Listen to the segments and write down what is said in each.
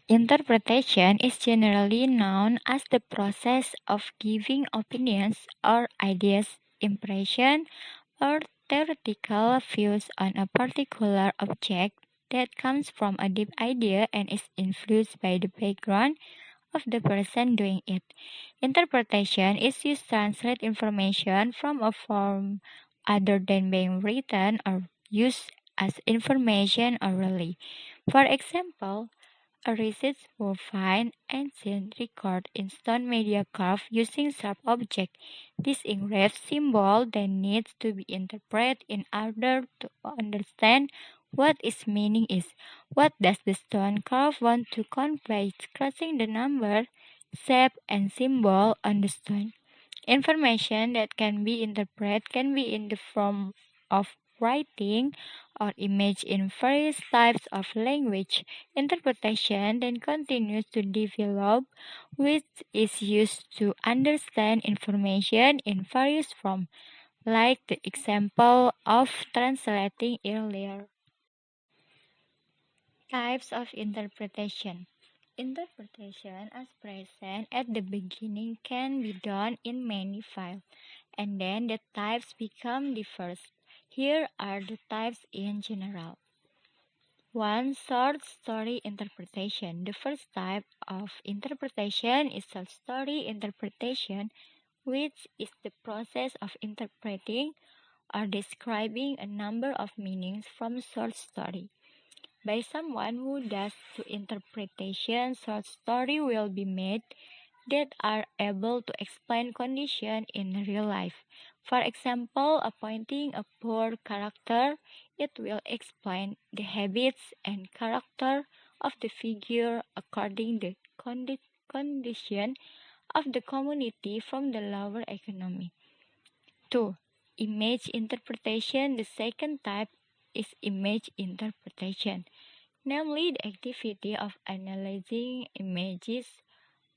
Interpretation is generally known as the process of giving opinions or ideas, impression, or theoretical views on a particular object that comes from a deep idea and is influenced by the background of the person doing it. Interpretation is used to translate information from a form other than being written or used as information orally. For example, a researcher will find ancient record in stone media carved using sharp object. This engraved symbol then needs to be interpreted in order to understand what its meaning is. What does the stone carve want to convey? Crossing the number, shape, and symbol on the stone. Information that can be interpreted can be in the form of writing or image in various types of language. Interpretation then continues to develop, which is used to understand information in various forms, like the example of translating earlier. Types of interpretation. Interpretation as present at the beginning can be done in many files, and then the types become diverse. Here are the types in general. 1. Short story interpretation. The first type of interpretation is short story interpretation, which is the process of interpreting or describing a number of meanings from a short story. By someone who does the interpretation, short story will be made that are able to explain condition in real life. For example, appointing a poor character, it will explain the habits and character of the figure according to the condition of the community from the lower economy. 2. Image interpretation. The second type is image interpretation, namely the activity of analyzing images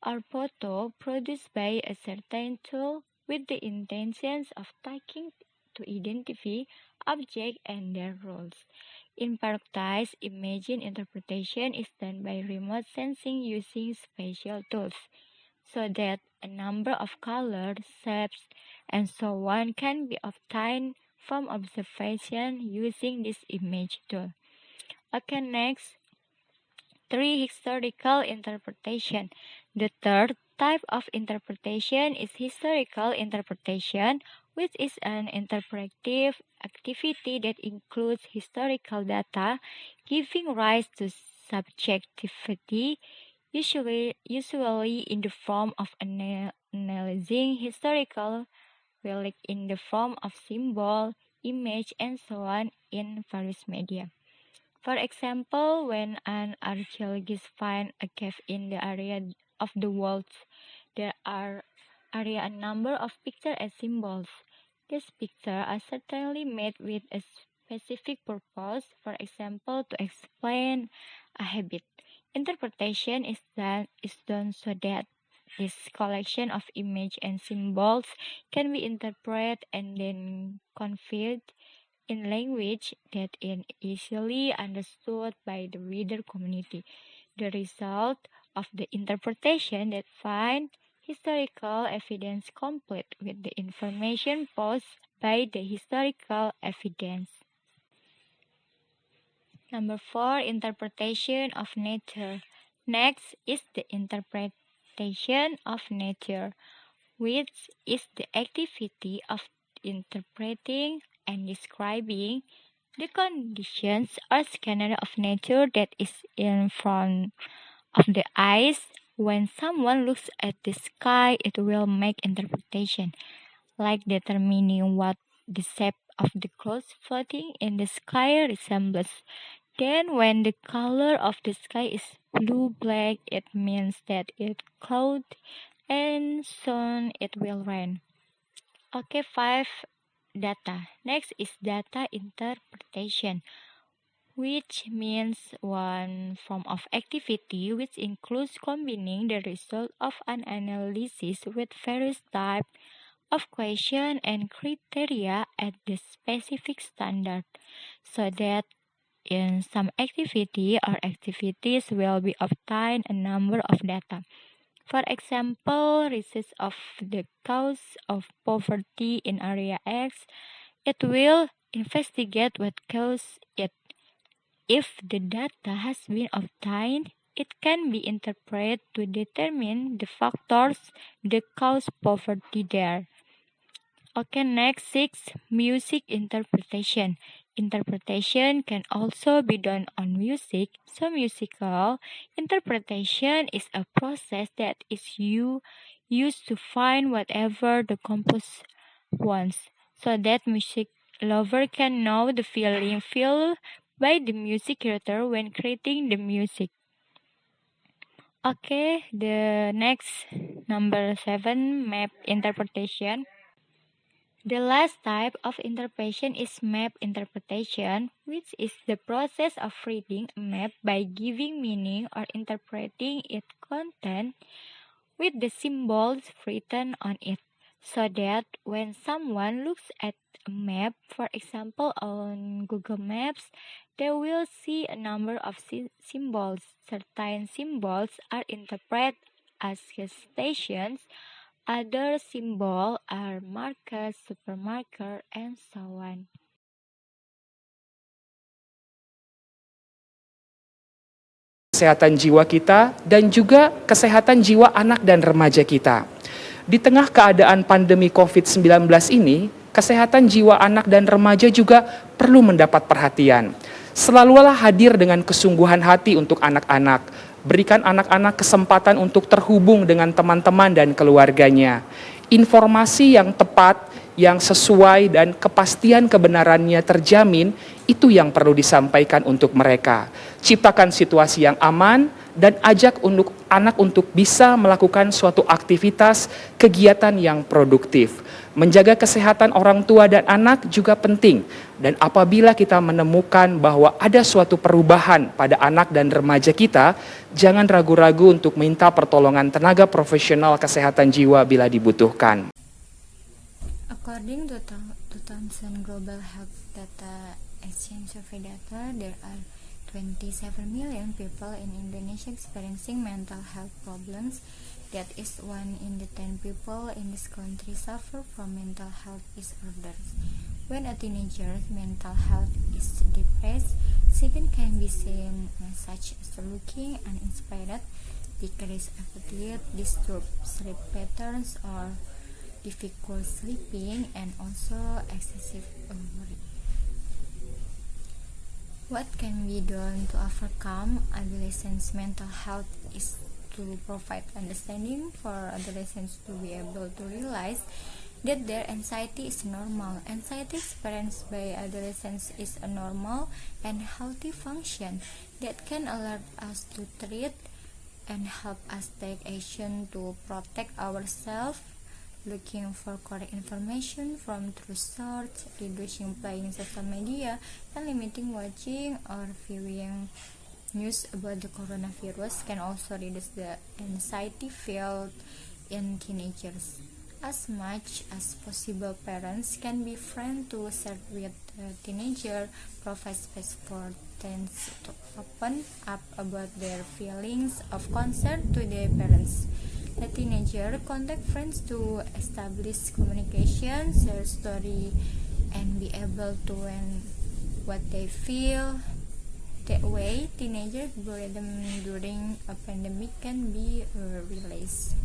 or photo produced by a certain tool with the intentions of taking to identify objects and their roles. In practice, image interpretation is done by remote sensing using spatial tools, so that a number of colors, shapes, and so on can be obtained from observation using this image tool. Okay, next, 3. Historical interpretation. The third type of interpretation is historical interpretation, which is an interpretive activity that includes historical data, giving rise to subjectivity, usually in the form of analyzing historical relic in the form of symbol, image, and so on in various media. For example, when an archaeologist finds a cave in the area of the walls, there are a number of pictures and symbols. These pictures are certainly made with a specific purpose, for example, to explain a habit. Interpretation is done so that this collection of images and symbols can be interpreted and then conveyed in language that is easily understood by the reader community. The result of the interpretation that find historical evidence complete with the information posed by the historical evidence. Number 4, interpretation of nature. Next is the interpretation of nature, which is the activity of interpreting and describing the conditions or scenario of nature that is in front of the eyes. When someone looks at the sky, it will make interpretation, like determining what the shape of the clouds floating in the sky resembles. Then, when the color of the sky is blue-black, it means that it cloud and soon it will rain. Okay, 5. Data. Next is data interpretation, which means one form of activity which includes combining the result of an analysis with various types of question and criteria at the specific standard, so that in some activity or activities will be obtained a number of data. For example, research of the cause of poverty in area X, it will investigate what caused it. If the data has been obtained, it can be interpreted to determine the factors that cause poverty there. Okay, next six, music interpretation. Interpretation can also be done on music. So musical interpretation is a process that is used to find whatever the composer wants, so that music lover can know the feeling felt by the music creator when creating the music. Okay, the next number seven, map interpretation. The last type of interpretation is map interpretation, which is the process of reading a map by giving meaning or interpreting its content with the symbols written on it, so that when someone looks at a map, for example on Google Maps, they will see a number of symbols. Certain symbols are interpreted as gas stations, other symbols are markers, supermarket, and so on. Kesehatan jiwa kita dan juga kesehatan jiwa anak dan remaja kita. Di tengah keadaan pandemi COVID-19 ini, kesehatan jiwa anak dan remaja juga perlu mendapat perhatian. Selalulah hadir dengan kesungguhan hati untuk anak-anak. Berikan anak-anak kesempatan untuk terhubung dengan teman-teman dan keluarganya. Informasi yang tepat, yang sesuai dan kepastian kebenarannya terjamin, itu yang perlu disampaikan untuk mereka. Ciptakan situasi yang aman dan ajak anak untuk bisa melakukan suatu aktivitas kegiatan yang produktif. Menjaga kesehatan orang tua dan anak juga penting. Dan apabila kita menemukan bahwa ada suatu perubahan pada anak dan remaja kita, jangan ragu-ragu untuk minta pertolongan tenaga profesional kesehatan jiwa bila dibutuhkan. According to 2000 Global Health Data Exchange Survey data, there are 27 million people in Indonesia experiencing mental health problems. That is 1 in 10 people in this country suffer from mental health disorders. When a teenager's mental health is depressed, symptoms can be seen such as looking uninspired, decreased appetite, disturbed sleep patterns, or difficult sleeping, and also excessive worry. What can be done to overcome adolescents' mental health is to provide understanding for adolescents to be able to realize that their anxiety is normal. Anxiety experienced by adolescents is a normal and healthy function that can alert us to treat and help us take action to protect ourselves. Looking for correct information from true sources, reducing playing social media, and limiting watching or viewing news about the coronavirus can also reduce the anxiety felt in teenagers. As much as possible, parents can be friends to share with the teenager, provide space for teens to open up about their feelings of concern to their parents. The teenager contact friends to establish communication, share story, and be able to end what they feel. That way, teenager boredom during a pandemic can be released.